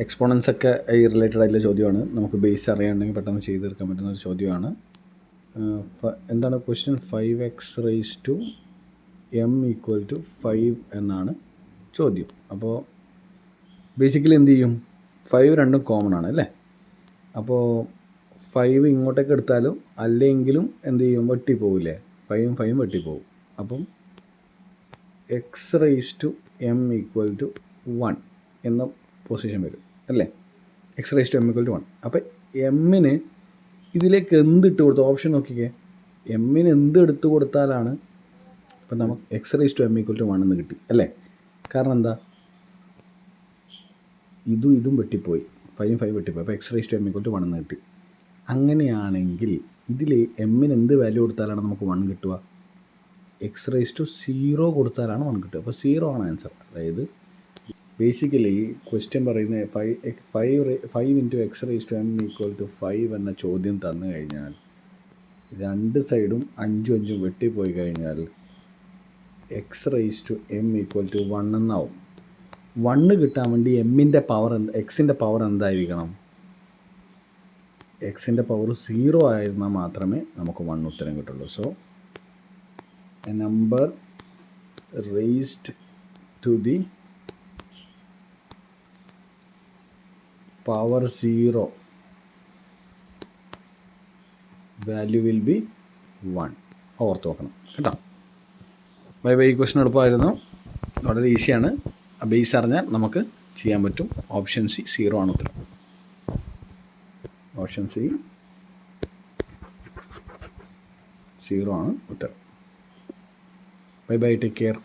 Exponents ഒക്കെ ഈ related ആയിട്ടുള്ള ചോദ്യമാണ്. നമുക്ക് ബേസ് അറിയാണ്ടെങ്കിൽ പെട്ടെന്ന് ചെയ്ത് തീർക്കാൻ പറ്റുന്ന ഒരു ചോദ്യമാണ്. എന്താണ് ക്വസ്റ്റ്യൻ? 5x⁻m = 5 എന്നാണ് ചോദ്യം. അപ്പോൾ ബേസിക്കലി എന്ത് ചെയ്യും? 5 രണ്ടും കോമൺ ആണ് അല്ലേ? അപ്പോൾ 5 ഇങ്ങോട്ടേക്ക് എടുത്താലും അല്ലെങ്കിലും എന്ത് ചെയ്യും? വെട്ടിപ്പോവില്ലേ? 5ഉം 5ഉം വെട്ടിപ്പോവും. അപ്പം x⁻m = 1 എന്ന പൊസിഷൻ വരും അല്ലേ? x⁻m = 1. അപ്പോൾ എമ്മിന് ഇതിലേക്ക് എന്തിട്ട് കൊടുത്തു? ഓപ്ഷൻ നോക്കിക്കേ. എമ്മിന് എന്ത് എടുത്തു കൊടുത്താലാണ് ഇപ്പം നമുക്ക് x⁻m = 1 എന്ന് കിട്ടി അല്ലേ? കാരണം എന്താ? ഇതും വെട്ടിപ്പോയി, 5ഉം 5 വെട്ടിപ്പോയി. അപ്പോൾ x⁻m = 1 എന്ന് കിട്ടി. അങ്ങനെയാണെങ്കിൽ ഇതിൽ എമ്മിന് എന്ത് വാല്യൂ കൊടുത്താലാണ് നമുക്ക് 1 കിട്ടുക? x⁻0 കൊടുത്താലാണ് 1 കിട്ടുക. അപ്പോൾ 0 ആണ് ആൻസർ. അതായത് ബേസിക്കലി ക്വസ്റ്റ്യൻ പറയുന്നത് 5 × x⁻m = 5 എന്ന ചോദ്യം തന്നു കഴിഞ്ഞാൽ രണ്ട് സൈഡും 5ഉം 5ഉം വെട്ടിപ്പോയി കഴിഞ്ഞാൽ x⁻m = 1 എന്നാവും. 1 കിട്ടാൻ വേണ്ടി എക്സിൻ്റെ പവർ എന്തായിരിക്കണം? എക്സിൻ്റെ പവർ 0 ആയിരുന്നാൽ മാത്രമേ നമുക്ക് 1 ഉത്തരം കിട്ടുള്ളൂ. So a number raised to the power 0 value will be 1. ഓർത്ത് നോക്കണം കേട്ടോ. ബൈ. ഈ ക്വസ്റ്റൻ എളുപ്പമായിരുന്നു, വളരെ ഈസിയാണ്. ബേസ് അറിഞ്ഞാൽ നമുക്ക് ചെയ്യാൻ പറ്റും. ഓപ്ഷൻ സി 0 ആണ് ഉത്തരം. ഓപ്ഷൻ സി 0 ആണ് ഉത്തരം. ബൈ. Take care.